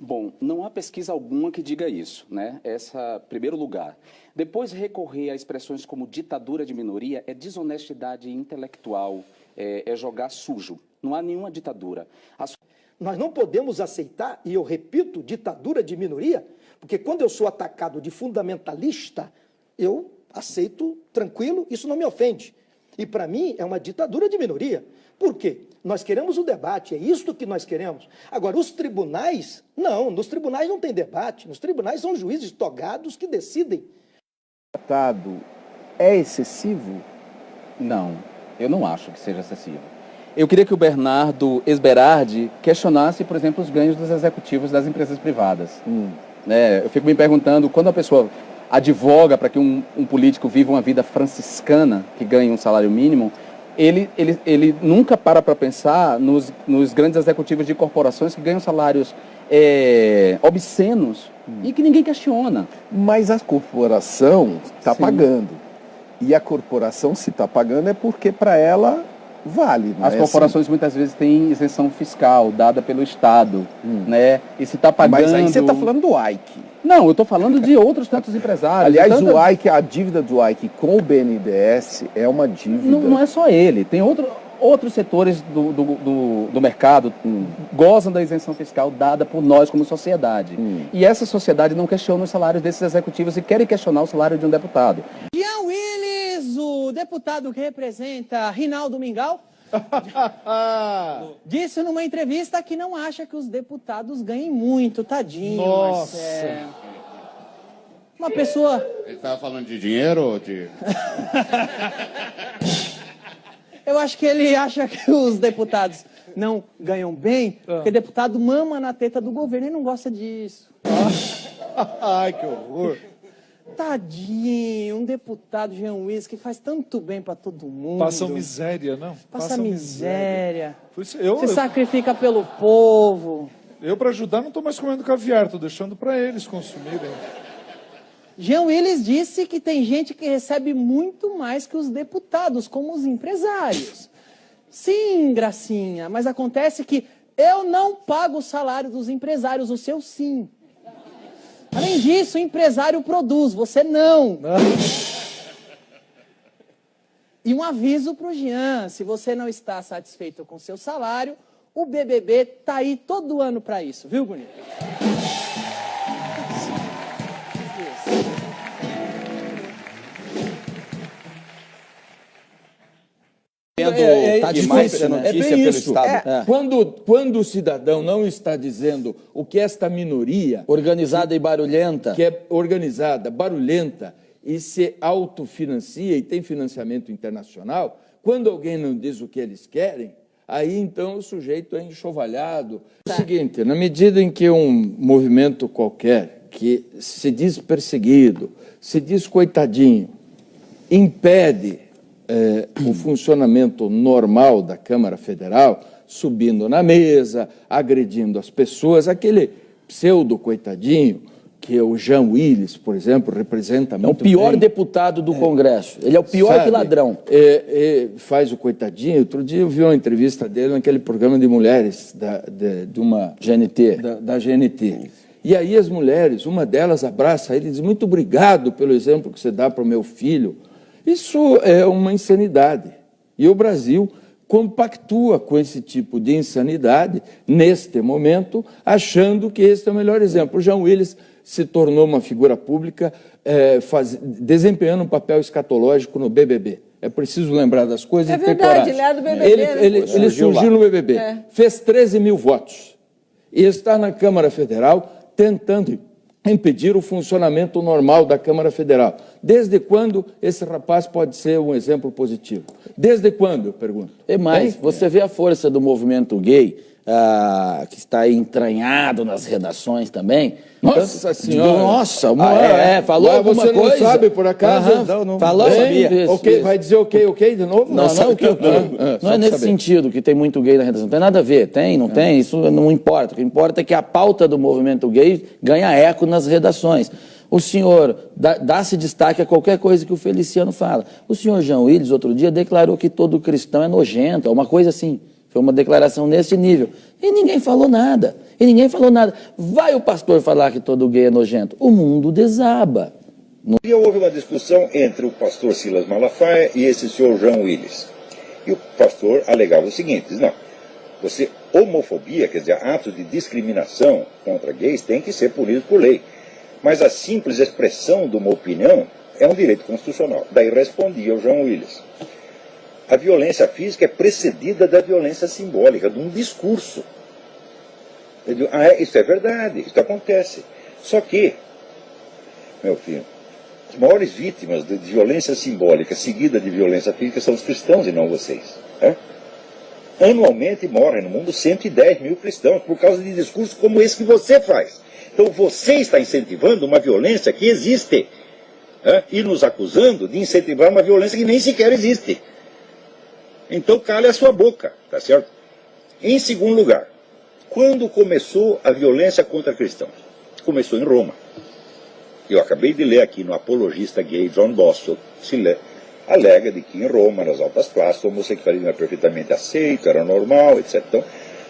Bom, não há pesquisa alguma que diga isso, né? Essa, primeiro lugar. Depois, recorrer a expressões como ditadura de minoria é desonestidade intelectual, é jogar sujo. Não há nenhuma ditadura. Nós não podemos aceitar, e eu repito, ditadura de minoria, porque quando eu sou atacado de fundamentalista, eu aceito tranquilo, isso não me ofende. E para mim é uma ditadura de minoria. Por quê? Nós queremos o debate, é isto que nós queremos. Agora, os tribunais, não, nos tribunais não tem debate, nos tribunais são juízes togados que decidem. O tratado é excessivo? Não, eu não acho que seja excessivo. Eu queria que o Bernardo Esberardi questionasse, por exemplo, os ganhos dos executivos das empresas privadas. Eu fico me perguntando, quando a pessoa advoga para que um político viva uma vida franciscana, que ganhe um salário mínimo, ele nunca para pensar nos grandes executivos de corporações que ganham salários obscenos e que ninguém questiona. Mas a corporação está pagando. E a corporação, se está pagando, é porque para ela vale. As corporações muitas vezes têm isenção fiscal dada pelo Estado, né? E se está pagando... Mas aí você está falando do Ike. Não, eu estou falando de outros tantos empresários. Aliás, o Ike, a dívida do Ike com o BNDES é uma dívida... Não é só ele, tem outros setores do mercado gozam da isenção fiscal dada por nós como sociedade. E essa sociedade não questiona os salários desses executivos e querem questionar o salário de um deputado. Jean Willis, o deputado que representa Rinaldo Mingau, disse numa entrevista que não acha que os deputados ganhem muito, tadinho. Nossa! Uma pessoa... Ele estava falando de dinheiro ou de... Eu acho que ele acha que os deputados não ganham bem, porque deputado mama na teta do governo e não gosta disso. Ai, que horror! Tadinho, um deputado Jean Willis que faz tanto bem para todo mundo. Passa miséria, não? Passa miséria. Eu, Se sacrifica pelo povo. para ajudar, não estou mais comendo caviar, estou deixando para eles consumirem. Jean Willis disse que tem gente que recebe muito mais que os deputados, como os empresários. Sim, Gracinha, mas acontece que eu não pago o salário dos empresários, o seu sim. Além disso, o empresário produz, você não. E um aviso para o Jean, se você não está satisfeito com seu salário, o BBB está aí todo ano para isso, viu, bonito? Tá difícil, né? É bem isso. Quando o cidadão não está dizendo o que esta minoria... Organizada e barulhenta. Que é organizada, barulhenta, e se autofinancia e tem financiamento internacional, quando alguém não diz o que eles querem, aí então o sujeito é enxovalhado. É o seguinte, na medida em que um movimento qualquer, que se diz perseguido, se diz coitadinho, impede... o funcionamento normal da Câmara Federal, subindo na mesa, agredindo as pessoas, aquele pseudo-coitadinho, que o Jean Willis, por exemplo, representa muito bem. É o pior deputado do Congresso. Ele é o pior que ladrão. Faz o coitadinho. Outro dia eu vi uma entrevista dele naquele programa de mulheres de uma GNT. Da GNT. E aí as mulheres, uma delas abraça ele e diz: muito obrigado pelo exemplo que você dá para o meu filho. Isso é uma insanidade. E o Brasil compactua com esse tipo de insanidade, neste momento, achando que esse é o melhor exemplo. O Jean Willis se tornou uma figura pública desempenhando um papel escatológico no BBB. É preciso lembrar das coisas e ter coragem. Ele é do BBB, ele surgiu no BBB, fez 13 mil votos e está na Câmara Federal tentando impedir o funcionamento normal da Câmara Federal. Desde quando esse rapaz pode ser um exemplo positivo? Desde quando, eu pergunto? E mais, você vê a força do movimento gay, que está aí entranhado nas redações também. Nossa Senhora! Nossa, falou alguma coisa. Você não sabe, por acaso? Falou, sabia. Vai dizer ok de novo? Não é nesse sentido que tem muito gay na redação. Não tem nada a ver. Tem, não tem, isso não importa. O que importa é que a pauta do movimento gay ganha eco nas redações. O senhor dá-se destaque a qualquer coisa que o Feliciano fala. O senhor Jean Willis, outro dia, declarou que todo cristão é nojento, uma coisa assim. Foi uma declaração nesse nível. E ninguém falou nada. E ninguém falou nada. Vai o pastor falar que todo gay é nojento. O mundo desaba. E houve uma discussão entre o pastor Silas Malafaia e esse senhor João Willis. E o pastor alegava o seguinte, diz, não, homofobia, quer dizer, atos de discriminação contra gays tem que ser punidos por lei. Mas a simples expressão de uma opinião é um direito constitucional. Daí respondia o João Willis. A violência física é precedida da violência simbólica, de um discurso. Eu digo, isso é verdade, isso acontece. Só que, meu filho, as maiores vítimas de violência simbólica seguida de violência física são os cristãos e não vocês. Né? Anualmente morrem no mundo 110 mil cristãos por causa de discursos como esse que você faz. Então você está incentivando uma violência que existe, né? E nos acusando de incentivar uma violência que nem sequer existe. Então cale a sua boca, tá certo? Em segundo lugar, quando começou a violência contra cristãos? Começou em Roma. Eu acabei de ler aqui no apologista gay John Boswell, alega de que em Roma, nas altas classes, o homossexualismo é perfeitamente aceito, era normal, etc. Então,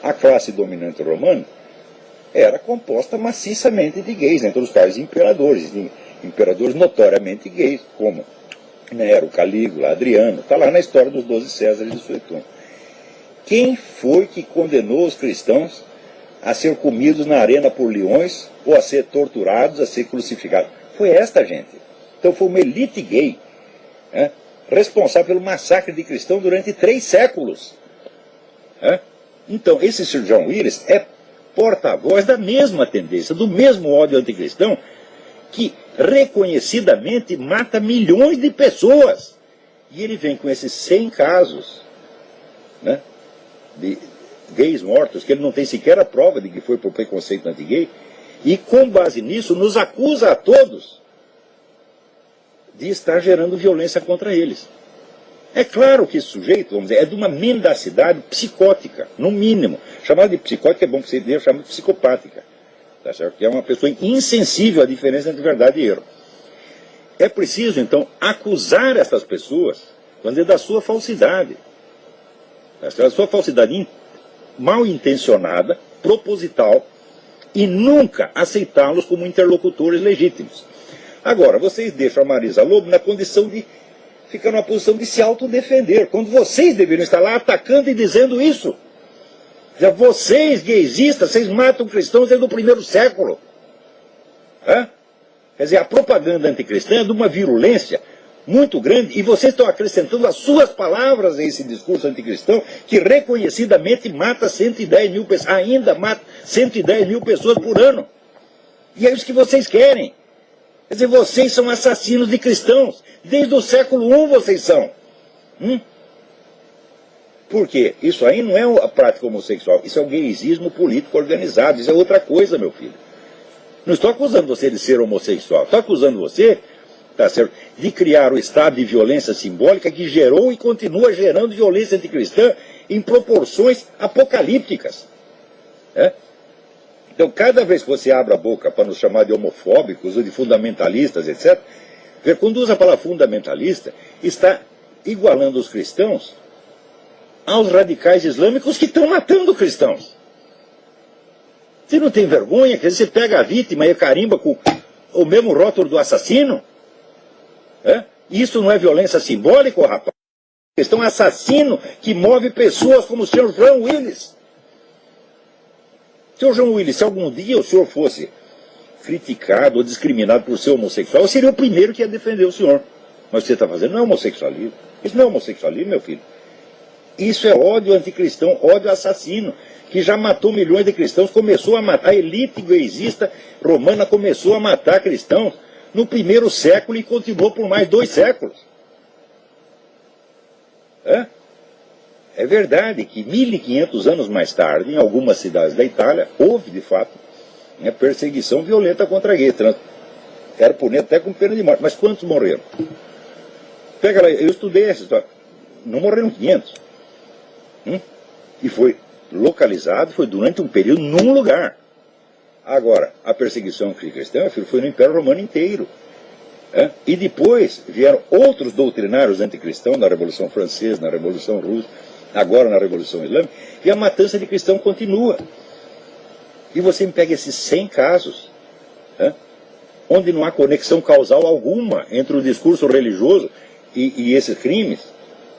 a classe dominante romana era composta maciçamente de gays, entre os quais imperadores notoriamente gays, como Nero, Calígula, Adriano, está lá na história dos 12 Césares de Suetônio. Quem foi que condenou os cristãos a ser comidos na arena por leões, ou a ser torturados, a ser crucificados? Foi esta gente. Então foi uma elite gay, né, responsável pelo massacre de cristãos durante 3 séculos. Né? Então, esse Sir John Willis é porta-voz da mesma tendência, do mesmo ódio anticristão, que reconhecidamente mata milhões de pessoas. E ele vem com esses 100 casos, né, de gays mortos, que ele não tem sequer a prova de que foi por preconceito anti-gay, e com base nisso nos acusa a todos de estar gerando violência contra eles. É claro que esse sujeito, vamos dizer, é de uma mendacidade psicótica, no mínimo. Chamar de psicótica é bom, porque você deve chamar de psicopática, tá certo? Que é uma pessoa insensível à diferença entre verdade e erro. É preciso, então, acusar essas pessoas, vamos dizer, da sua falsidade. Tá certo? A sua falsidade mal intencionada, proposital, e nunca aceitá-los como interlocutores legítimos. Agora, vocês deixam a Marisa Lobo na condição de ficar numa posição de se autodefender, quando vocês deveriam estar lá atacando e dizendo isso. Já vocês, gaysistas, vocês matam cristãos desde o 1º século. Hã? Quer dizer, a propaganda anticristã é de uma virulência muito grande, e vocês estão acrescentando as suas palavras a esse discurso anticristão, que reconhecidamente mata 110 mil pessoas, ainda mata 110 mil pessoas por ano. E é isso que vocês querem. Quer dizer, vocês são assassinos de cristãos. Desde o século I vocês são. Por quê? Isso aí não é a prática homossexual, isso é o gaysismo político organizado, isso é outra coisa, meu filho. Não estou acusando você de ser homossexual, estou acusando você, tá certo, de criar o estado de violência simbólica que gerou e continua gerando violência anticristã em proporções apocalípticas. Né? Então, cada vez que você abre a boca para nos chamar de homofóbicos ou de fundamentalistas, etc., quando usa a palavra fundamentalista, está igualando os cristãos aos radicais islâmicos que estão matando cristãos. Você não tem vergonha? Quer dizer, você pega a vítima e carimba com o mesmo rótulo do assassino? Isso não é violência simbólica, rapaz? Questão assassino que move pessoas como o senhor João Willis. Senhor João Willis, se algum dia o senhor fosse criticado ou discriminado por ser homossexual, eu seria o primeiro que ia defender o senhor. Mas o que você está fazendo não é homossexualismo. Isso não é homossexualismo, meu filho. Isso é ódio anticristão, ódio assassino, que já matou milhões de cristãos, começou a matar, a elite gaysista romana começou a matar cristãos no 1º século e continuou por mais 2 séculos. É verdade que 1500 anos mais tarde, em algumas cidades da Itália, houve de fato perseguição violenta contra gays. Era punido até com pena de morte. Mas quantos morreram? Pega lá, eu estudei essa história. Não morreram 500. E foi localizado, foi durante um período num lugar. Agora, a perseguição cristã foi no Império Romano inteiro. E depois vieram outros doutrinários anticristãos na Revolução Francesa, na Revolução Russa, agora na Revolução Islâmica, e a matança de cristão continua. E você me pega esses 100 casos, onde não há conexão causal alguma entre o discurso religioso e esses crimes,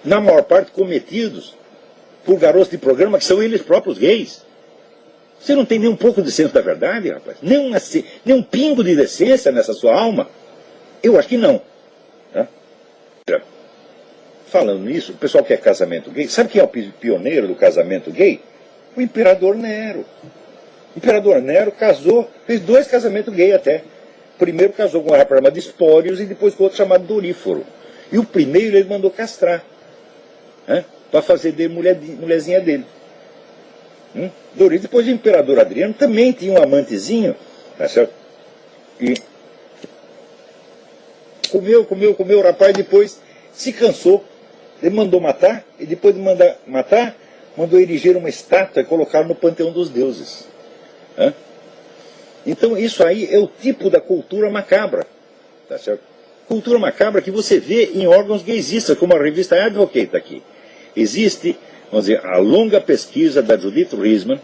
na maior parte cometidos por garotos de programa que são eles próprios gays. Você não tem nem um pouco de senso da verdade, rapaz? Nem um pingo de decência nessa sua alma? Eu acho que não. Falando nisso, o pessoal quer casamento gay. Sabe quem é o pioneiro do casamento gay? O imperador Nero. O imperador Nero casou, fez 2 casamentos gays até. Primeiro casou com um rapaz chamado Espórios e depois com outro chamado Doríforo. E o primeiro ele mandou castrar, para fazer dele mulherzinha dele. Doríforo. Depois o imperador Adriano também tinha um amantezinho, tá certo? E comeu, o rapaz depois se cansou. Ele mandou matar, e depois de mandar matar, mandou erigir uma estátua e colocar no panteão dos deuses. Então isso aí é o tipo da cultura macabra, tá certo? Cultura macabra que você vê em órgãos gaysistas, como a revista Advocate aqui. Existe, vamos dizer, a longa pesquisa da Judith Riesman,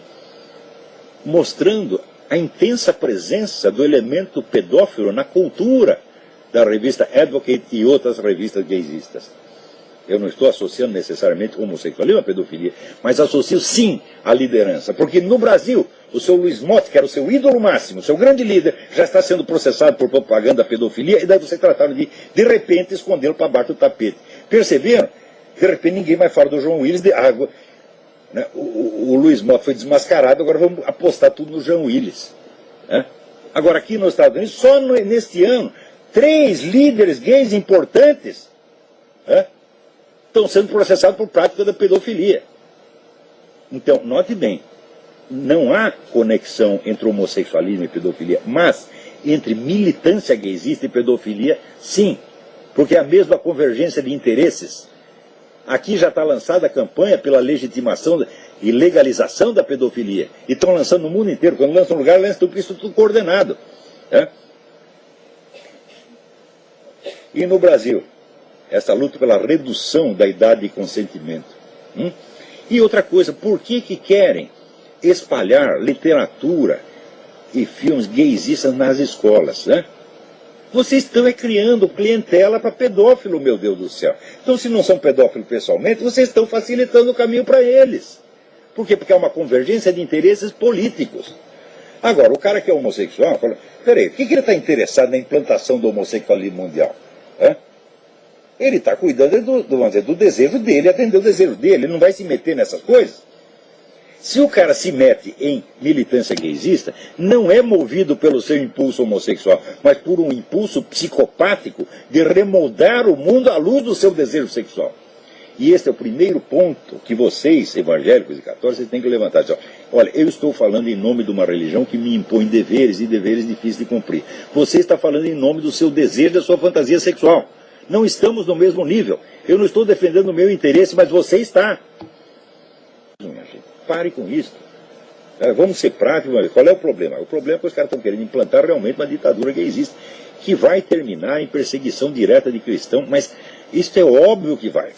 mostrando a intensa presença do elemento pedófilo na cultura da revista Advocate e outras revistas gaysistas. Eu não estou associando necessariamente homossexualismo à pedofilia, mas associo sim à liderança. Porque no Brasil, o seu Luiz Motti, que era o seu ídolo máximo, o seu grande líder, já está sendo processado por propaganda da pedofilia, e daí você trataram de repente, escondê-lo para baixo do tapete. Perceberam? De repente ninguém mais fala do João Willis de água. O Luiz Motti foi desmascarado, agora vamos apostar tudo no João Willis. Agora aqui nos Estados Unidos, só neste ano, 3 líderes gays importantes estão sendo processados por prática da pedofilia. Então, note bem, não há conexão entre homossexualismo e pedofilia, mas entre militância gaysista e pedofilia, sim, porque é a mesma convergência de interesses. Aqui já está lançada a campanha pela legitimação e legalização da pedofilia, e estão lançando no mundo inteiro. Quando lançam um lugar, lançam isso tudo coordenado. E no Brasil? Essa luta pela redução da idade de consentimento. E outra coisa, por que querem espalhar literatura e filmes gaysistas nas escolas? Vocês estão criando clientela para pedófilo, meu Deus do céu. Então, se não são pedófilos pessoalmente, vocês estão facilitando o caminho para eles. Por quê? Porque é uma convergência de interesses políticos. Agora, o cara que é homossexual fala, peraí, o que ele está interessado na implantação do homossexualismo mundial? Ele está cuidando do desejo dele, atender o desejo dele, ele não vai se meter nessas coisas. Se o cara se mete em militância gaysista, não é movido pelo seu impulso homossexual, mas por um impulso psicopático de remoldar o mundo à luz do seu desejo sexual. E esse é o primeiro ponto que vocês, evangélicos e católicos, vocês têm que levantar. Olha, eu estou falando em nome de uma religião que me impõe deveres e deveres difíceis de cumprir. Você está falando em nome do seu desejo, da sua fantasia sexual. Não estamos no mesmo nível. Eu não estou defendendo o meu interesse, mas você está. Minha gente, pare com isso. Vamos ser práticos. Qual é o problema? O problema é que os caras estão querendo implantar realmente uma ditadura gaysista, que vai terminar em perseguição direta de cristão, mas isso é óbvio que vai.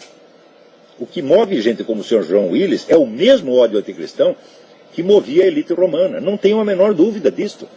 O que move gente como o senhor João Willis é o mesmo ódio anticristão que movia a elite romana. Não tenho a menor dúvida disto.